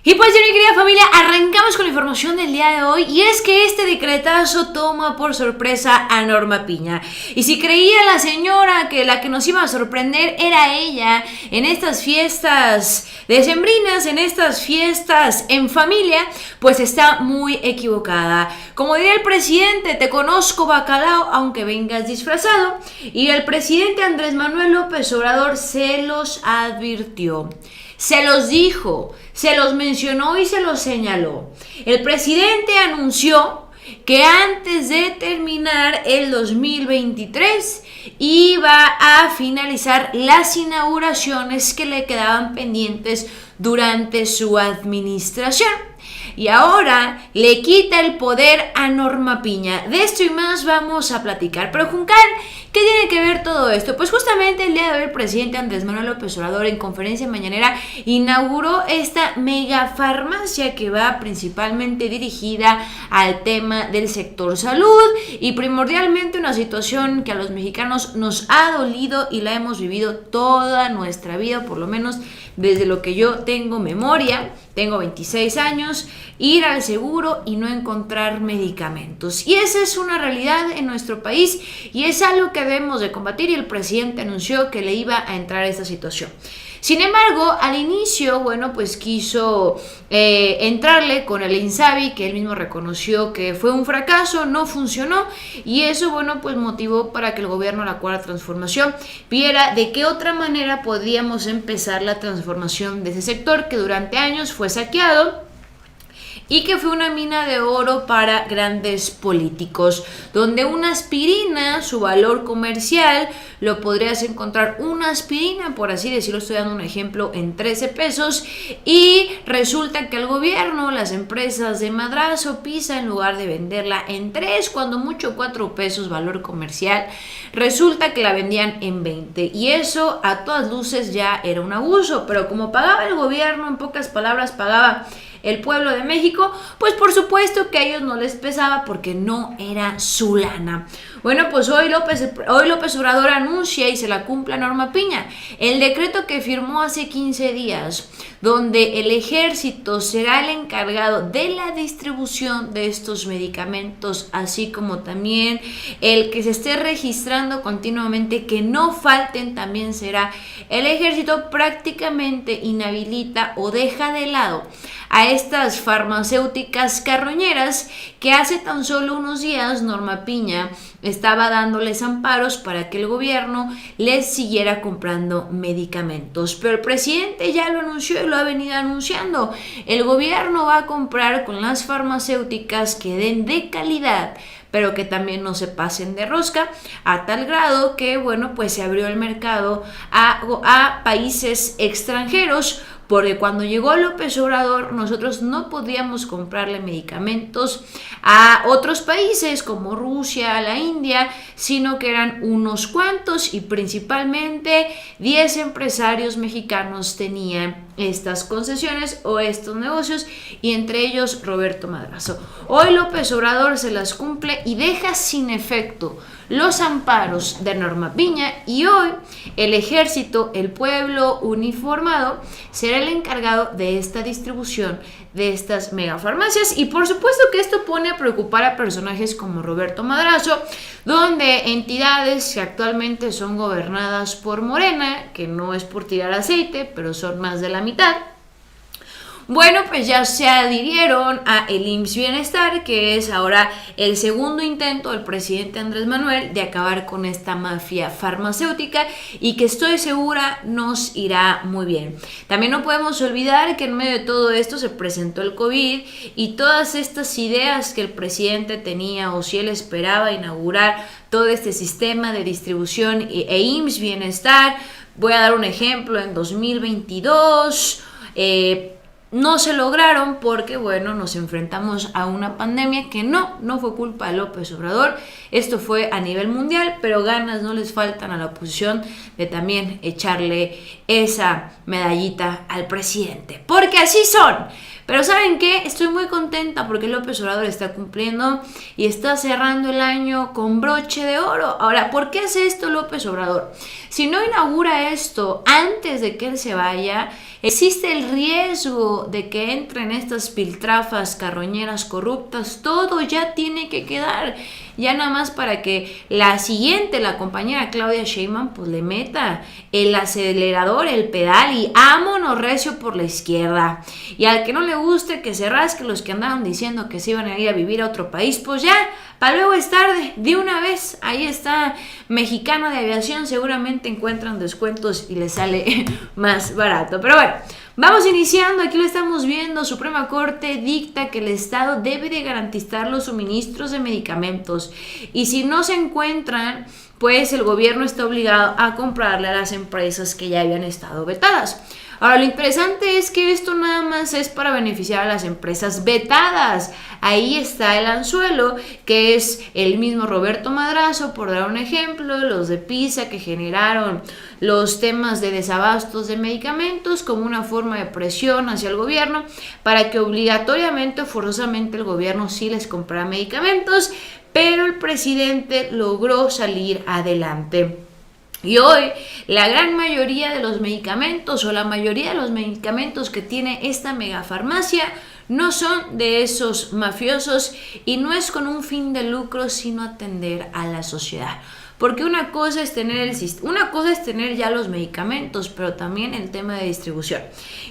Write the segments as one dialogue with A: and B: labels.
A: Y pues mi querida familia, arrancamos con la información del día de hoy y es que este decretazo toma por sorpresa a Norma Piña. Y si creía la señora que la que nos iba a sorprender era ella en estas fiestas decembrinas, en estas fiestas en familia, pues está muy equivocada. Como diría el presidente, te conozco bacalao aunque vengas disfrazado. Y el presidente Andrés Manuel López Obrador se los advirtió. Se los dijo, se los mencionó y se los señaló. El presidente anunció que antes de terminar el 2023 iba a finalizar las inauguraciones que le quedaban pendientes durante su administración. Y ahora le quita el poder a Norma Piña. De esto y más vamos a platicar. Pero Juncal, ¿qué tiene que ver todo esto? Pues justamente el día de hoy el presidente Andrés Manuel López Obrador en conferencia mañanera inauguró esta megafarmacia que va principalmente dirigida al tema del sector salud y primordialmente una situación que a los mexicanos nos ha dolido y la hemos vivido toda nuestra vida, por lo menos desde lo que yo tengo memoria. Tengo 26 años, ir al seguro y no encontrar medicamentos. Y esa es una realidad en nuestro país y es algo que debemos de combatir y el presidente anunció que le iba a entrar a esta situación. Sin embargo, al inicio, pues quiso entrarle con el INSABI, que él mismo reconoció que fue un fracaso, no funcionó, y eso, pues motivó para que el gobierno, la Cuarta Transformación, viera de qué otra manera podríamos empezar la transformación de ese sector que durante años fue saqueado y que fue una mina de oro para grandes políticos, donde una aspirina, su valor comercial, lo podrías encontrar una aspirina, por así decirlo, estoy dando un ejemplo, en 13 pesos, y resulta que el gobierno, las empresas de madrazo, Pisa, en lugar de venderla en 3, cuando mucho 4 pesos valor comercial, resulta que la vendían en 20, y eso a todas luces ya era un abuso, pero como pagaba el gobierno, en pocas palabras pagaba el pueblo de México, pues por supuesto que a ellos no les pesaba porque no era su lana. Pues hoy López Obrador anuncia y se la cumple a Norma Piña el decreto que firmó hace 15 días, donde el ejército será el encargado de la distribución de estos medicamentos, así como también el que se esté registrando continuamente que no falten, también será el ejército. Prácticamente inhabilita o deja de lado a estas farmacéuticas carroñeras que hace tan solo unos días Norma Piña estaba dándoles amparos para que el gobierno les siguiera comprando medicamentos. Pero el presidente ya lo anunció y lo ha venido anunciando. El gobierno va a comprar con las farmacéuticas que den de calidad, pero que también no se pasen de rosca, a tal grado que, pues se abrió el mercado a países extranjeros, porque cuando llegó López Obrador nosotros no podíamos comprarle medicamentos a otros países como Rusia, a la India, sino que eran unos cuantos y principalmente 10 empresarios mexicanos tenían estas concesiones o estos negocios y entre ellos Roberto Madrazo. Hoy López Obrador se las cumple y deja sin efecto los amparos de Norma Piña y hoy el ejército, el pueblo uniformado, será el encargado de esta distribución de estas megafarmacias y por supuesto que esto pone a preocupar a personajes como Roberto Madrazo, donde entidades que actualmente son gobernadas por Morena, que no es por tirar aceite, pero son más de la mitad, pues ya se adhirieron a el IMSS Bienestar, que es ahora el segundo intento del presidente Andrés Manuel de acabar con esta mafia farmacéutica y que estoy segura nos irá muy bien. También no podemos olvidar que en medio de todo esto se presentó el COVID y todas estas ideas que el presidente tenía o si él esperaba inaugurar todo este sistema de distribución e IMSS Bienestar. Voy a dar un ejemplo, en 2022 no se lograron porque, nos enfrentamos a una pandemia que no fue culpa de López Obrador. Esto fue a nivel mundial, pero ganas no les faltan a la oposición de también echarle esa medallita al presidente. Porque así son. Pero ¿saben qué? Estoy muy contenta porque López Obrador está cumpliendo y está cerrando el año con broche de oro. Ahora, ¿por qué hace esto López Obrador? Si no inaugura esto antes de que él se vaya, Existe el riesgo de que entren estas piltrafas carroñeras corruptas. Todo ya tiene que quedar. Ya nada más para que la siguiente, la compañera Claudia Sheinbaum, pues le meta el acelerador, el pedal y vámonos recio por la izquierda. Y al que no le guste, que se rasque los que andaban diciendo que se iban a ir a vivir a otro país, pues ya, para luego es tarde, de una vez. Ahí está Mexicana de Aviación, seguramente encuentran descuentos y les sale más barato. Pero bueno, vamos iniciando, aquí lo estamos viendo. Suprema Corte dicta que el Estado debe de garantizar los suministros de medicamentos y si no se encuentran, pues el gobierno está obligado a comprarle a las empresas que ya habían estado vetadas. Ahora, lo interesante es que esto nada más es para beneficiar a las empresas vetadas. Ahí está el anzuelo, que es el mismo Roberto Madrazo, por dar un ejemplo, los de PISA que generaron los temas de desabastos de medicamentos como una forma de presión hacia el gobierno para que obligatoriamente o forzosamente el gobierno sí les comprara medicamentos, pero el presidente logró salir adelante. Y hoy la gran mayoría de los medicamentos o la mayoría de los medicamentos que tiene esta megafarmacia no son de esos mafiosos y no es con un fin de lucro, sino atender a la sociedad. Porque una cosa es tener ya los medicamentos, pero también el tema de distribución.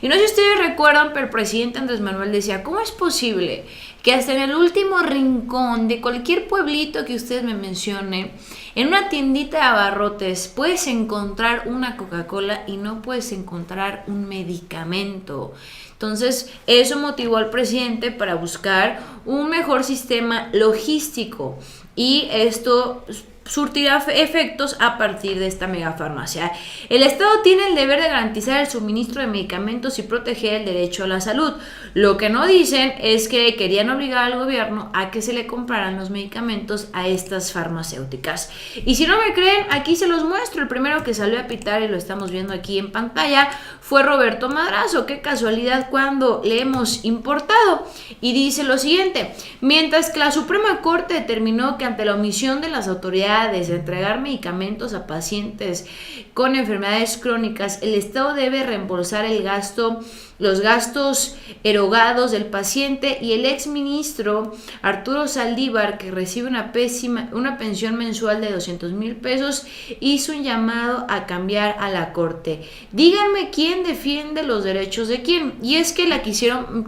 A: Y no sé si ustedes recuerdan, pero el presidente Andrés Manuel decía, ¿cómo es posible que hasta en el último rincón de cualquier pueblito que ustedes me mencionen, en una tiendita de abarrotes puedes encontrar una Coca-Cola y no puedes encontrar un medicamento? Entonces, eso motivó al presidente para buscar un mejor sistema logístico y esto surtirá efectos a partir de esta megafarmacia. El Estado tiene el deber de garantizar el suministro de medicamentos y proteger el derecho a la salud. Lo que no dicen es que querían obligar al gobierno a que se le compraran los medicamentos a estas farmacéuticas. Y si no me creen, aquí se los muestro. El primero que salió a pitar, y lo estamos viendo aquí en pantalla, fue Roberto Madrazo. Qué casualidad cuando le hemos importado. Y dice lo siguiente: mientras que la Suprema Corte determinó que ante la omisión de las autoridades de entregar medicamentos a pacientes con enfermedades crónicas, el Estado debe reembolsar los gastos erogados del paciente, y el exministro Arturo Saldívar, que recibe una pensión mensual de 200,000 pesos, hizo un llamado a cambiar a la Corte. Díganme quién defiende los derechos de quién. Y es que la quisieron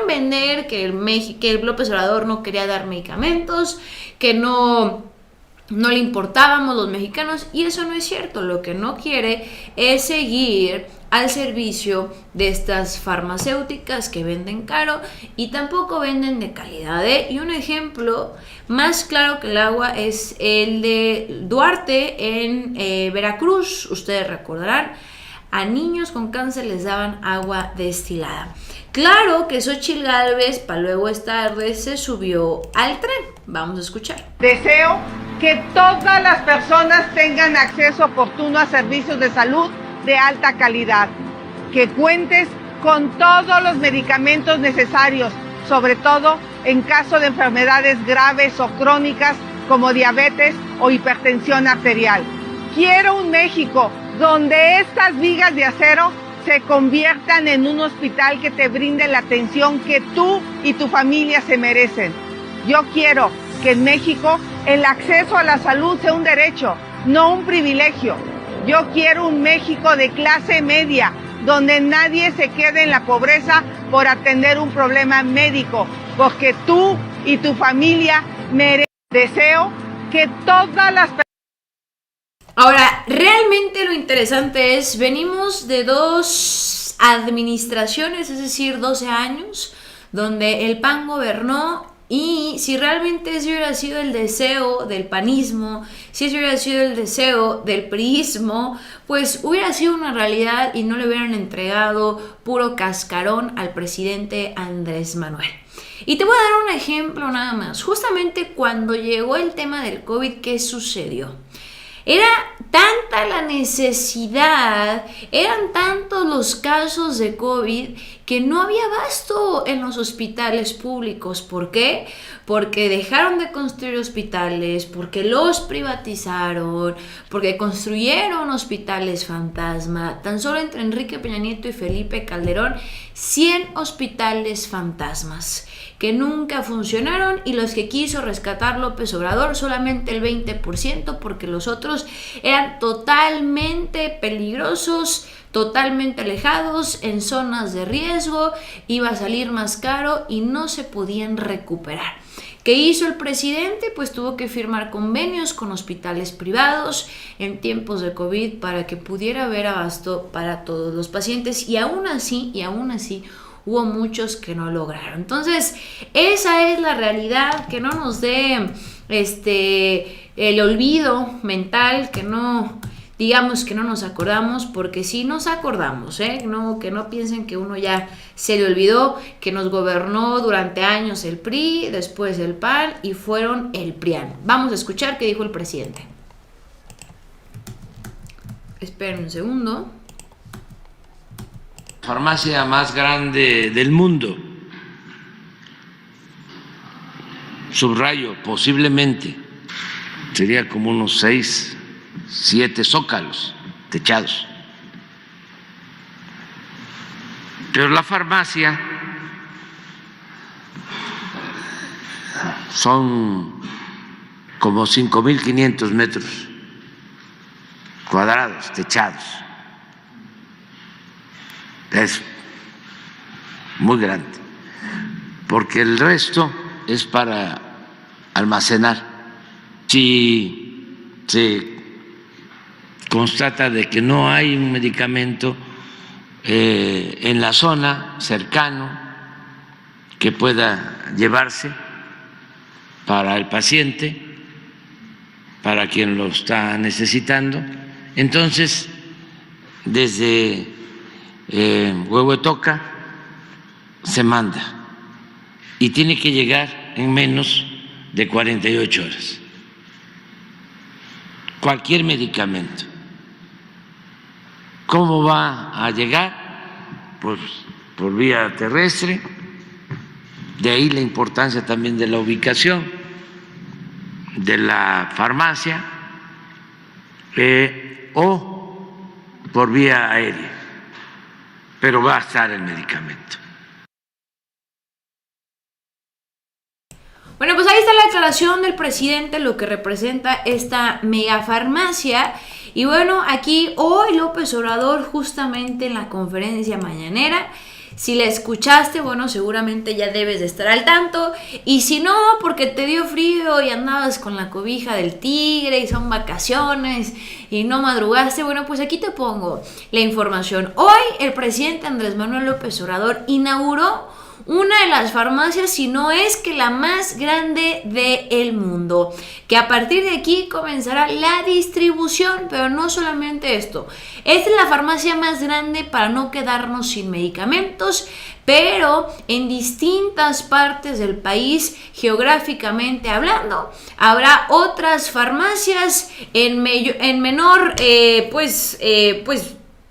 A: vender, que López Obrador no quería dar medicamentos, que no le importábamos los mexicanos, y eso no es cierto. Lo que no quiere es seguir al servicio de estas farmacéuticas que venden caro y tampoco venden de calidad, ¿eh? Y un ejemplo más claro que el agua es el de Duarte en Veracruz. Ustedes recordarán, a niños con cáncer les daban agua destilada. Claro que Xóchitl Gálvez, para luego es tarde, se subió al tren. Vamos a escuchar.
B: Deseo que todas las personas tengan acceso oportuno a servicios de salud de alta calidad, que cuentes con todos los medicamentos necesarios, sobre todo en caso de enfermedades graves o crónicas como diabetes o hipertensión arterial. Quiero un México donde estas vigas de acero se conviertan en un hospital que te brinde la atención que tú y tu familia se merecen. Yo quiero que en México el acceso a la salud sea un derecho, no un privilegio. Yo quiero un México de clase media, donde nadie se quede en la pobreza por atender un problema médico, porque tú y tu familia merecen. Deseo que todas las personas...
A: Ahora, realmente lo interesante es, venimos de 2 administraciones, es decir, 12 años, donde el PAN gobernó. Y si realmente ese hubiera sido el deseo del panismo, si ese hubiera sido el deseo del priismo, pues hubiera sido una realidad y no le hubieran entregado puro cascarón al presidente Andrés Manuel. Y te voy a dar un ejemplo nada más. Justamente cuando llegó el tema del COVID, ¿qué sucedió? Era tanta la necesidad, eran tantos los casos de COVID que no había abasto en los hospitales públicos. ¿Por qué? Porque dejaron de construir hospitales, porque los privatizaron, porque construyeron hospitales fantasma. Tan solo entre Enrique Peña Nieto y Felipe Calderón, 100 hospitales fantasmas que nunca funcionaron, y los que quiso rescatar López Obrador solamente el 20%, porque los otros eran totalmente peligrosos, totalmente alejados, en zonas de riesgo, iba a salir más caro y no se podían recuperar. ¿Qué hizo el presidente? Pues tuvo que firmar convenios con hospitales privados en tiempos de COVID para que pudiera haber abasto para todos los pacientes, y aún así hubo muchos que no lograron. Entonces, esa es la realidad, que no nos dé el olvido mental, que no digamos que no nos acordamos, porque sí nos acordamos, no, que no piensen que uno ya se le olvidó que nos gobernó durante años el PRI, después el PAN y fueron el PRIAN. Vamos a escuchar qué dijo el presidente. Esperen un segundo.
C: Farmacia más grande del mundo, subrayo, posiblemente, sería como unos 6, 7 zócalos techados. Pero la farmacia son como 5.500 metros cuadrados techados. Es muy grande, porque el resto es para almacenar. Si se constata de que no hay un medicamento en la zona cercano que pueda llevarse para el paciente, para quien lo está necesitando, entonces desde Huehuetoca se manda y tiene que llegar en menos de 48 horas. Cualquier medicamento. ¿Cómo va a llegar? Pues por vía terrestre. De ahí la importancia también de la ubicación de la farmacia, o por vía aérea. Pero va a estar el medicamento.
A: Bueno, pues ahí está la aclaración del presidente, lo que representa esta megafarmacia. Y bueno, aquí hoy López Obrador, justamente en la conferencia mañanera, si la escuchaste, bueno, seguramente ya debes de estar al tanto. Y si no, porque te dio frío y andabas con la cobija del tigre y son vacaciones y no madrugaste, bueno, pues aquí te pongo la información. Hoy el presidente Andrés Manuel López Obrador inauguró una de las farmacias, si no es que la más grande del mundo, que a partir de aquí comenzará la distribución. Pero no solamente esto, esta es la farmacia más grande para no quedarnos sin medicamentos, pero en distintas partes del país, geográficamente hablando, habrá otras farmacias en menor,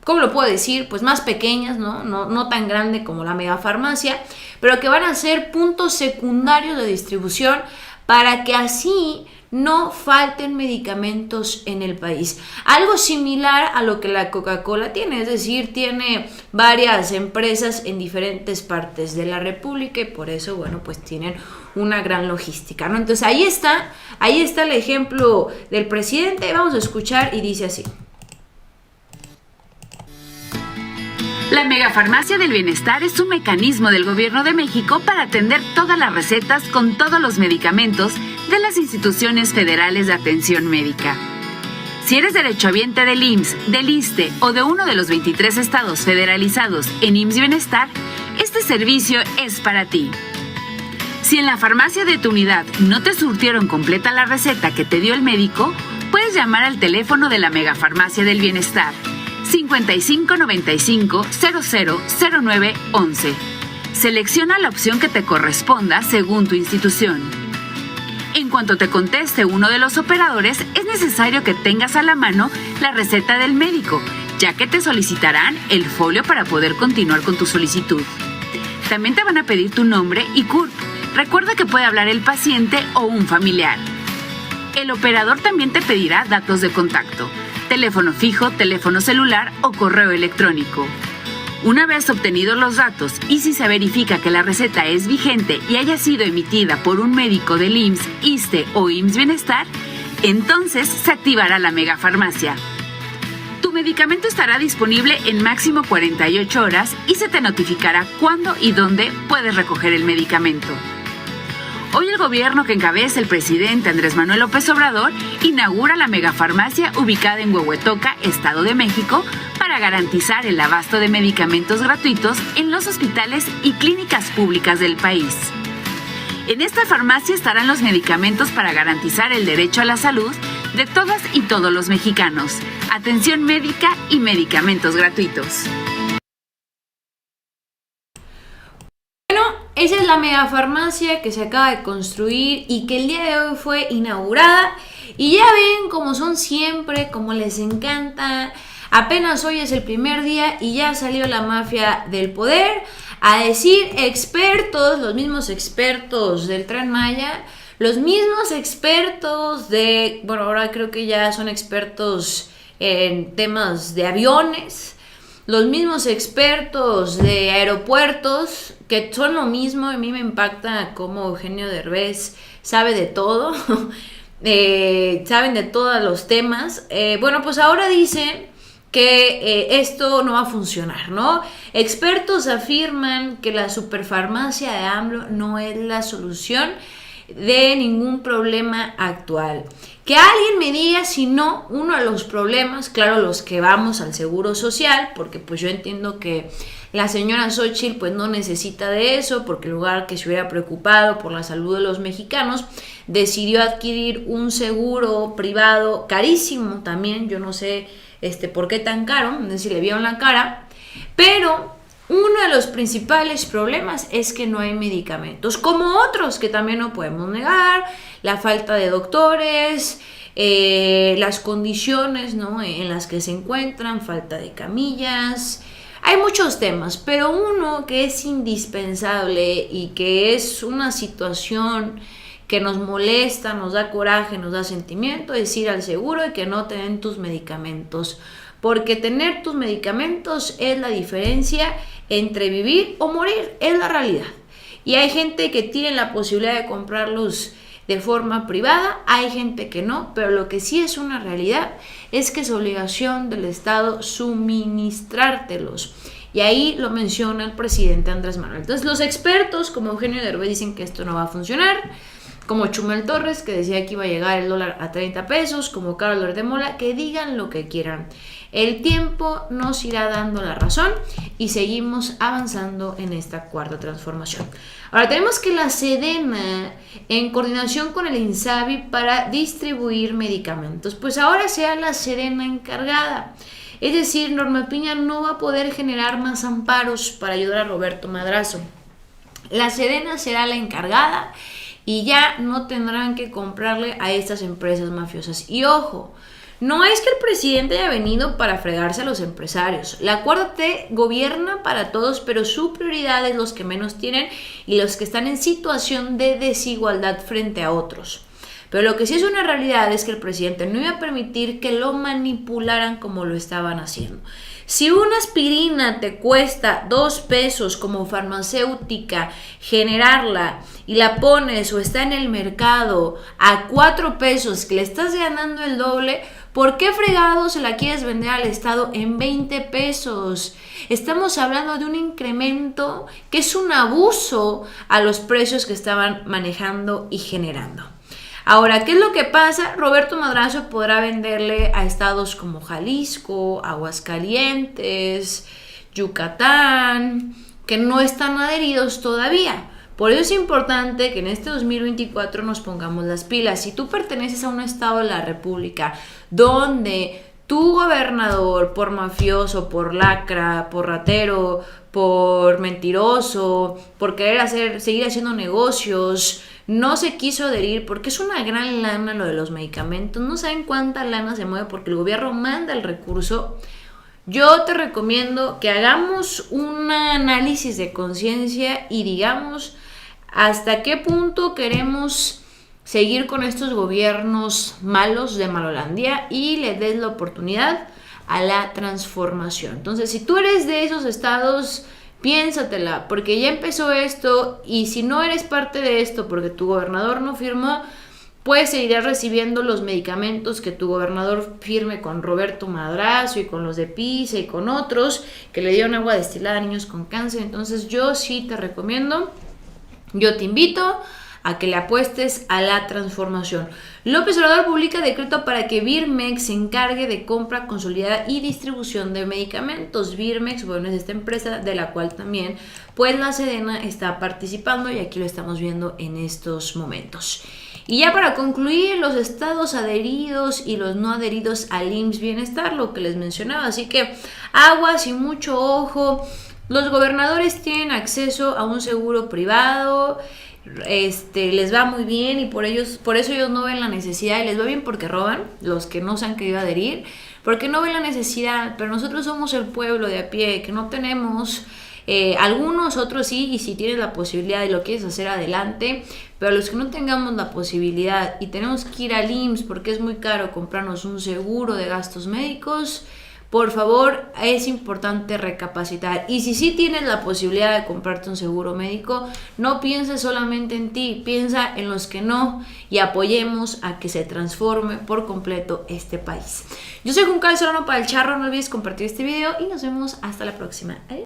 A: ¿cómo lo puedo decir? Pues más pequeñas, no tan grande como la megafarmacia, pero que van a ser puntos secundarios de distribución para que así no falten medicamentos en el país. Algo similar a lo que la Coca-Cola tiene, es decir, tiene varias empresas en diferentes partes de la República y por eso, bueno, pues tienen una gran logística, ¿no? Entonces ahí está el ejemplo del presidente. Vamos a escuchar y dice así.
D: La Megafarmacia del Bienestar es un mecanismo del Gobierno de México para atender todas las recetas con todos los medicamentos de las instituciones federales de atención médica. Si eres derechohabiente del IMSS, del ISSSTE o de uno de los 23 estados federalizados en IMSS Bienestar, este servicio es para ti. Si en la farmacia de tu unidad no te surtieron completa la receta que te dio el médico, puedes llamar al teléfono de la Megafarmacia del Bienestar 55 95 00 09 11. Selecciona la opción que te corresponda según tu institución. En cuanto te conteste uno de los operadores, es necesario que tengas a la mano la receta del médico, ya que te solicitarán el folio para poder continuar con tu solicitud. También te van a pedir tu nombre y CURP. Recuerda que puede hablar el paciente o un familiar. El operador también te pedirá datos de contacto, teléfono fijo, teléfono celular o correo electrónico. Una vez obtenidos los datos y si se verifica que la receta es vigente y haya sido emitida por un médico del IMSS, ISSSTE o IMSS Bienestar, entonces se activará la megafarmacia. Tu medicamento estará disponible en máximo 48 horas y se te notificará cuándo y dónde puedes recoger el medicamento. Hoy el gobierno que encabeza el presidente Andrés Manuel López Obrador inaugura la megafarmacia ubicada en Huehuetoca, Estado de México, para garantizar el abasto de medicamentos gratuitos en los hospitales y clínicas públicas del país. En esta farmacia estarán los medicamentos para garantizar el derecho a la salud de todas y todos los mexicanos, atención médica y medicamentos gratuitos.
A: Esa es la megafarmacia que se acaba de construir y que el día de hoy fue inaugurada. Y ya ven cómo son siempre, como les encanta. Apenas hoy es el primer día y ya salió la mafia del poder a decir expertos, los mismos expertos del Tren Maya, los mismos expertos de, bueno, ahora creo que ya son expertos en temas de aviones, los mismos expertos de aeropuertos, que son lo mismo. A mí me impacta cómo Eugenio Derbez sabe de todo, saben de todos los temas. Bueno, pues ahora dicen que esto no va a funcionar, ¿no? Expertos afirman que la superfarmacia de AMLO no es la solución de ningún problema actual. Que alguien me diga si no, uno de los problemas, claro, los que vamos al seguro social, porque pues yo entiendo que la señora Xóchitl pues no necesita de eso, porque en lugar que se hubiera preocupado por la salud de los mexicanos, decidió adquirir un seguro privado carísimo también. Yo no sé por qué tan caro, no sé si le vieron la cara, pero uno de los principales problemas es que no hay medicamentos, como otros que también no podemos negar, la falta de doctores, las condiciones, ¿no?, en las que se encuentran, falta de camillas. Hay muchos temas, pero uno que es indispensable y que es una situación que nos molesta, nos da coraje, nos da sentimiento, es ir al seguro y que no te den tus medicamentos. Porque tener tus medicamentos es la diferencia entre vivir o morir, es la realidad. Y hay gente que tiene la posibilidad de comprarlos de forma privada, hay gente que no, pero lo que sí es una realidad es que es obligación del Estado suministrártelos. Y ahí lo menciona el presidente Andrés Manuel. Entonces los expertos como Eugenio Derbez dicen que esto no va a funcionar, como Chumel Torres, que decía que iba a llegar el dólar a 30 pesos, como Carlos Loret de Mola, que digan lo que quieran. El tiempo nos irá dando la razón y seguimos avanzando en esta cuarta transformación. Ahora tenemos que la Sedena, en coordinación con el INSABI para distribuir medicamentos, pues ahora sea la Sedena encargada. Es decir, Norma Piña no va a poder generar más amparos para ayudar a Roberto Madrazo. La Sedena será la encargada y ya no tendrán que comprarle a estas empresas mafiosas. Y ojo, no es que el presidente haya venido para fregarse a los empresarios. La 4T gobierna para todos, pero su prioridad es los que menos tienen y los que están en situación de desigualdad frente a otros. Pero lo que sí es una realidad es que el presidente no iba a permitir que lo manipularan como lo estaban haciendo. Si una aspirina te cuesta 2 pesos como farmacéutica generarla y la pones o está en el mercado a 4 pesos, que le estás ganando el doble, ¿por qué fregado se la quieres vender al Estado en 20 pesos? Estamos hablando de un incremento que es un abuso a los precios que estaban manejando y generando. Ahora, ¿qué es lo que pasa? Roberto Madrazo podrá venderle a estados como Jalisco, Aguascalientes, Yucatán, que no están adheridos todavía. Por eso es importante que en este 2024 nos pongamos las pilas. Si tú perteneces a un estado de la República donde tu gobernador, por mafioso, por lacra, por ratero, por mentiroso, por querer seguir haciendo negocios, no se quiso adherir porque es una gran lana lo de los medicamentos. No saben cuánta lana se mueve porque el gobierno manda el recurso. Yo te recomiendo que hagamos un análisis de conciencia y digamos hasta qué punto queremos seguir con estos gobiernos malos de Malolandia y le des la oportunidad a la transformación. Entonces, si tú eres de esos estados, piénsatela, porque ya empezó esto, y si no eres parte de esto porque tu gobernador no firmó, pues seguirás recibiendo los medicamentos que tu gobernador firme con Roberto Madrazo y con los de PISA y con otros que le dieron agua destilada a niños con cáncer. Entonces yo sí te recomiendo, yo te invito a que le apuestes a la transformación. López Obrador publica decreto para que Birmex se encargue de compra consolidada y distribución de medicamentos. Birmex, bueno, es esta empresa de la cual también pues la Sedena está participando y aquí lo estamos viendo en estos momentos. Y ya para concluir, los estados adheridos y los no adheridos al IMSS Bienestar, lo que les mencionaba, así que aguas y mucho ojo. Los gobernadores tienen acceso a un seguro privado, les va muy bien y por eso ellos no ven la necesidad, y les va bien porque roban, los que no se han querido adherir, porque no ven la necesidad. Pero nosotros somos el pueblo de a pie, que no tenemos, algunos, otros sí, y si tienes la posibilidad y lo quieres hacer, adelante, pero los que no tengamos la posibilidad y tenemos que ir al IMSS porque es muy caro comprarnos un seguro de gastos médicos, por favor, es importante recapacitar. Y si sí tienes la posibilidad de comprarte un seguro médico, no pienses solamente en ti, piensa en los que no, y apoyemos a que se transforme por completo este país. Yo soy Juncal Solano para El Charro, no olvides compartir este video y nos vemos hasta la próxima. Adiós.